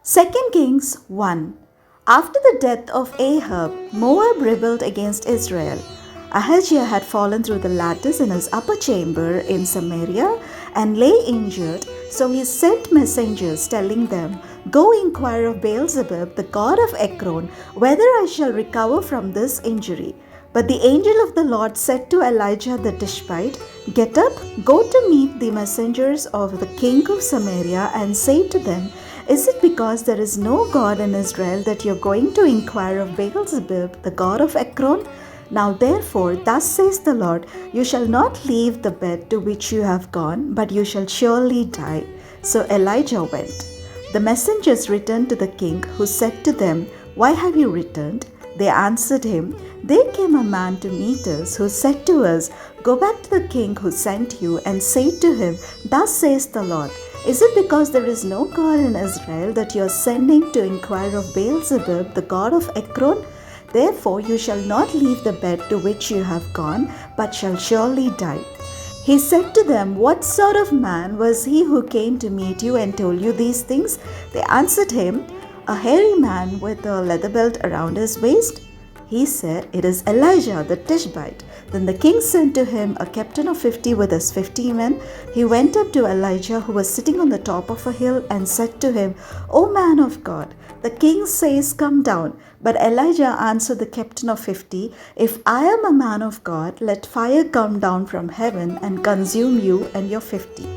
2 Kings 1. After the death of Ahab, Moab rebelled against Israel. Ahijah had fallen through the lattice in his upper chamber in Samaria and lay injured, so he sent messengers telling them, "Go inquire of Beelzebub, the god of Ekron, whether I shall recover from this injury." But the angel of the Lord said to Elijah the Tishbite, "Get up, go to meet the messengers of the king of Samaria and say to them, is it because there is no God in Israel that you are going to inquire of Beelzebub, the god of Ekron? Now therefore, thus says the Lord, you shall not leave the bed to which you have gone, but you shall surely die." So Elijah went. The messengers returned to the king, who said to them, "Why have you returned?" They answered him, "There came a man to meet us, who said to us, 'Go back to the king who sent you, and say to him, Thus says the Lord, is it because there is no God in Israel that you are sending to inquire of Beelzebub, the god of Ekron? Therefore you shall not leave the bed to which you have gone, but shall surely die.'" He said to them, "What sort of man was he who came to meet you and told you these things?" They answered him, "A hairy man with a leather belt around his waist." He said, "It is Elijah the Tishbite." Then the king sent to him a captain of 50 with his 50 men. He went up to Elijah, who was sitting on the top of a hill, and said to him, "O man of God, the king says, 'Come down.'" But Elijah answered the captain of 50, "If I am a man of God, let fire come down from heaven and consume you and your 50.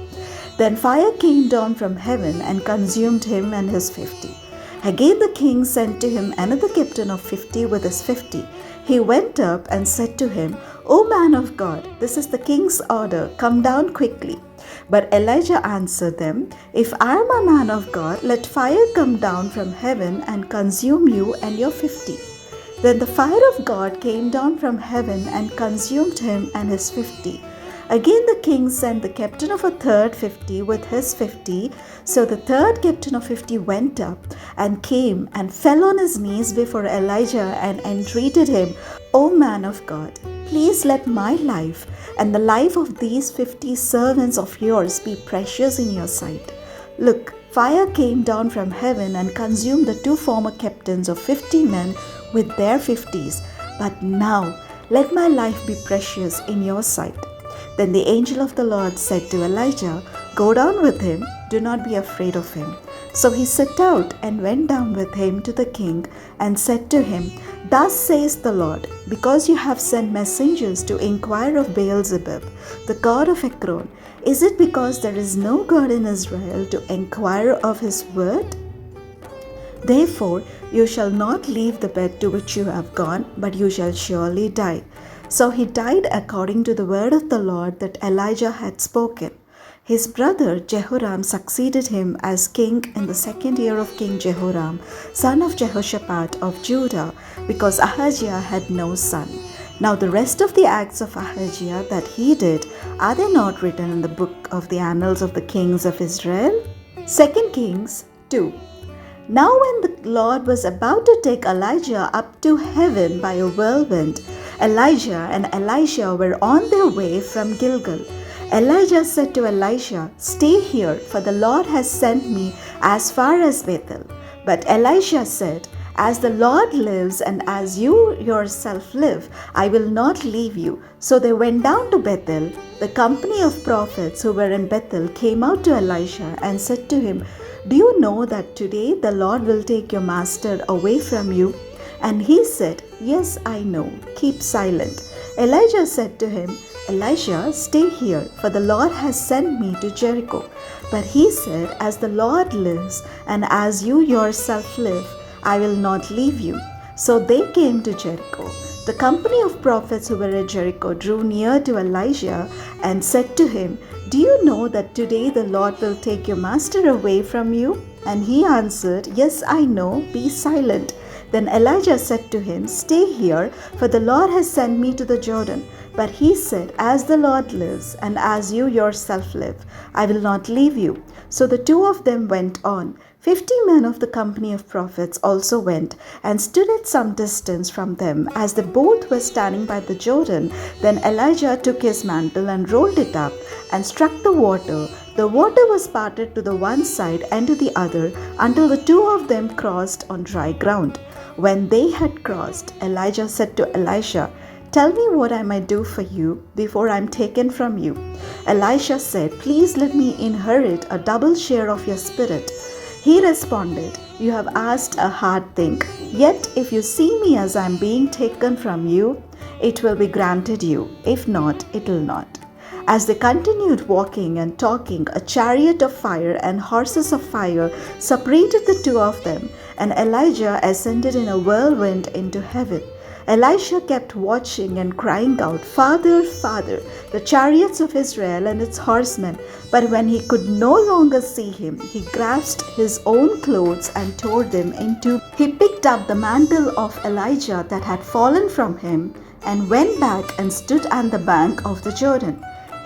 Then fire came down from heaven and consumed him and his 50. Again the king sent to him another captain of 50 with his 50. He went up and said to him, "O man of God, this is the king's order, come down quickly." But Elijah answered them, "If I am a man of God, let fire come down from heaven and consume you and your 50. Then the fire of God came down from heaven and consumed him and his 50. Again the king sent the captain of a third 50 with his 50. So the third captain of 50 went up and came and fell on his knees before Elijah and entreated him, "O man of God, please let my life and the life of these 50 servants of yours be precious in your sight. Look, fire came down from heaven and consumed the two former captains of 50 men with their 50s. But now let my life be precious in your sight." Then the angel of the Lord said to Elijah, "Go down with him, do not be afraid of him." So he set out and went down with him to the king and said to him, "Thus says the Lord, because you have sent messengers to inquire of Beelzebub, the god of Ekron, is it because there is no God in Israel to inquire of his word? Therefore you shall not leave the bed to which you have gone, but you shall surely die." So he died according to the word of the Lord that Elijah had spoken. His brother Jehoram succeeded him as king in the 2nd year of King Jehoram, son of Jehoshaphat of Judah, because Ahijah had no son. Now the rest of the acts of Ahijah that he did, are they not written in the book of the annals of the kings of Israel? 2 Kings 2. Now when the Lord was about to take Elijah up to heaven by a whirlwind, Elijah and Elisha were on their way from Gilgal. Elijah said to Elisha, "Stay here, for the Lord has sent me as far as Bethel." But Elisha said, "As the Lord lives and as you yourself live, I will not leave you." So they went down to Bethel. The company of prophets who were in Bethel came out to Elisha and said to him, "Do you know that today the Lord will take your master away from you?" And he said, "Yes, I know. Keep silent." Elijah said to him, "Elisha, stay here, for the Lord has sent me to Jericho." But he said, "As the Lord lives, and as you yourself live, I will not leave you." So they came to Jericho. The company of prophets who were at Jericho drew near to Elijah and said to him, "Do you know that today the Lord will take your master away from you?" And he answered, "Yes, I know. Be silent." Then Elijah said to him, "Stay here, for the Lord has sent me to the Jordan." But he said, "As the Lord lives, and as you yourself live, I will not leave you." So the two of them went on. 50 men of the company of prophets also went and stood at some distance from them as they both were standing by the Jordan. Then Elijah took his mantle and rolled it up and struck the water. The water was parted to the one side and to the other until the two of them crossed on dry ground. When they had crossed, Elijah said to Elisha, "Tell me what I may do for you before I am taken from you." Elisha said, "Please let me inherit a double share of your spirit." He responded, "You have asked a hard thing. Yet if you see me as I am being taken from you, it will be granted you. If not, it will not." As they continued walking and talking, a chariot of fire and horses of fire separated the two of them, and Elijah ascended in a whirlwind into heaven. Elisha kept watching and crying out, "Father, Father, the chariots of Israel and its horsemen." But when he could no longer see him, he grasped his own clothes and tore them in two. He picked up the mantle of Elijah that had fallen from him and went back and stood on the bank of the Jordan.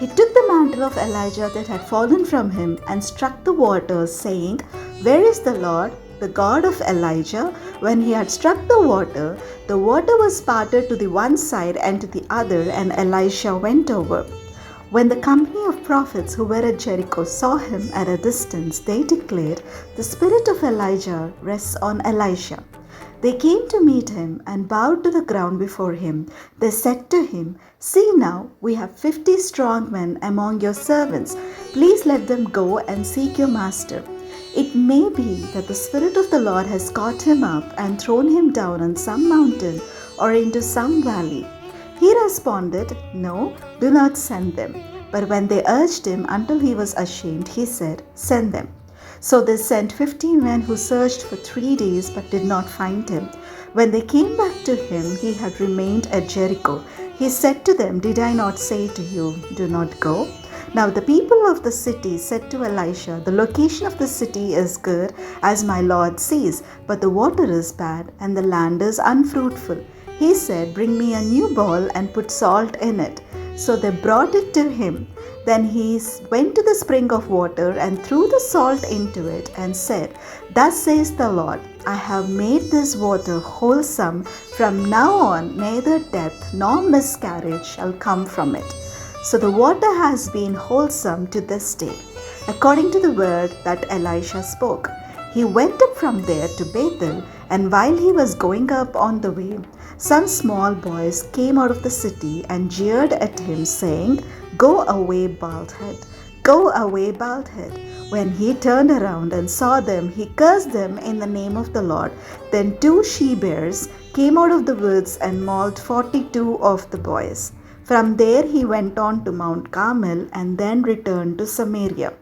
He took the mantle of Elijah that had fallen from him and struck the waters, saying, "Where is the Lord, the God of Elijah?" When he had struck the water was parted to the one side and to the other, and Elisha went over. When the company of prophets who were at Jericho saw him at a distance, they declared, "The spirit of Elijah rests on Elisha." They came to meet him and bowed to the ground before him. They said to him, "See now, we have 50 strong men among your servants. Please let them go and seek your master. It may be that the Spirit of the Lord has caught him up and thrown him down on some mountain or into some valley." He responded, "No, do not send them." But when they urged him until he was ashamed, he said, "Send them." So they sent 50 men who searched for 3 days but did not find him. When they came back to him, he had remained at Jericho. He said to them, "Did I not say to you, do not go?" Now the people of the city said to Elisha, "The location of the city is good, as my Lord sees, but the water is bad and the land is unfruitful." He said, "Bring me a new bowl and put salt in it." So they brought it to him. Then he went to the spring of water and threw the salt into it and said, "Thus says the Lord, I have made this water wholesome. From now on, neither death nor miscarriage shall come from it." So the water has been wholesome to this day, according to the word that Elisha spoke. He went up from there to Bethel, and while he was going up on the way, some small boys came out of the city and jeered at him, saying, "Go away, bald head! Go away, bald head!" When he turned around and saw them, he cursed them in the name of the Lord. Then 2 she-bears came out of the woods and mauled 42 of the boys. From there he went on to Mount Carmel and then returned to Samaria.